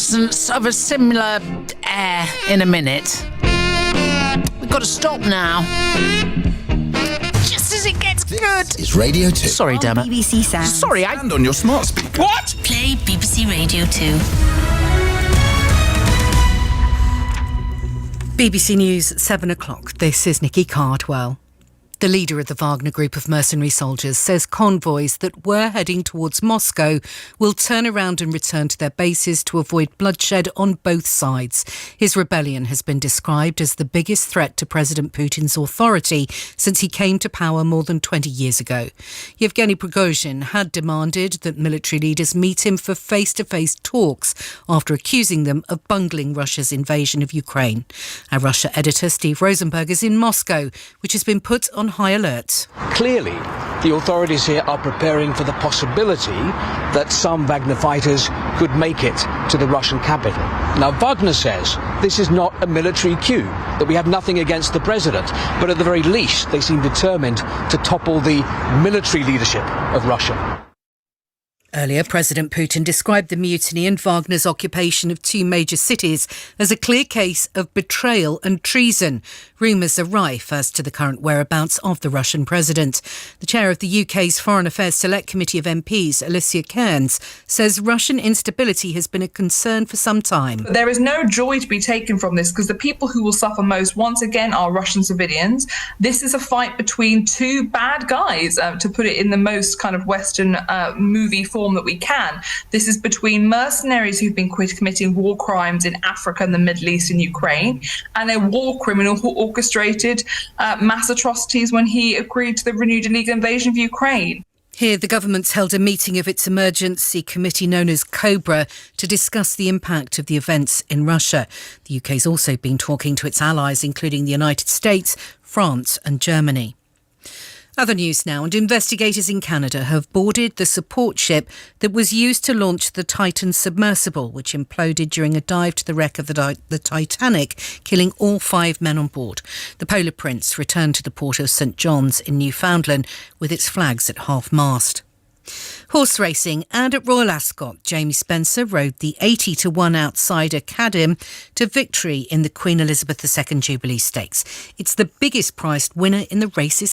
absence of a similar air in a minute. We've got to stop now. Just as it gets good. It's Radio 2. Sorry, Dermot. BBC Sounds. Sorry, And on your smart speaker. What? Play BBC Radio 2. BBC News at 7 o'clock. This is Nikki Cardwell. The leader of the Wagner group of mercenary soldiers says convoys that were heading towards Moscow will turn around and return to their bases to avoid bloodshed on both sides. His rebellion has been described as the biggest threat to President Putin's authority since he came to power more than 20 years ago. Yevgeny Prigozhin had demanded that military leaders meet him for face-to-face talks after accusing them of bungling Russia's invasion of Ukraine. Our Russia editor Steve Rosenberg is in Moscow, which has been put on high alert. Clearly, the authorities here are preparing for the possibility that some Wagner fighters could make it to the Russian capital. Now, Wagner says this is not a military coup, that we have nothing against the president, but at the very least, they seem determined to topple the military leadership of Russia. Earlier, President Putin described the mutiny and Wagner's occupation of two major cities as a clear case of betrayal and treason. Rumours are rife as to the current whereabouts of the Russian president. The chair of the UK's Foreign Affairs Select Committee of MPs, Alicia Cairns, says Russian instability has been a concern for some time. There is no joy to be taken from this because the people who will suffer most, once again, are Russian civilians. This is a fight between two bad guys, to put it in the most kind of Western movie form that we can. This is between mercenaries who've been committing war crimes in Africa and the Middle East and Ukraine, and a war criminal who orchestrated mass atrocities when he agreed to the renewed illegal invasion of Ukraine. Here, the government's held a meeting of its emergency committee known as COBRA to discuss the impact of the events in Russia. The UK's also been talking to its allies, including the United States, France and Germany. Other news now, and investigators in Canada have boarded the support ship that was used to launch the Titan submersible, which imploded during a dive to the wreck of the Titanic, killing all 5 men on board. The Polar Prince returned to the port of St John's in Newfoundland with its flags at half-mast. Horse racing, and at Royal Ascot, Jamie Spencer rode the 80-1 outsider Cadim to victory in the Queen Elizabeth II Jubilee Stakes. It's the biggest priced winner in the race's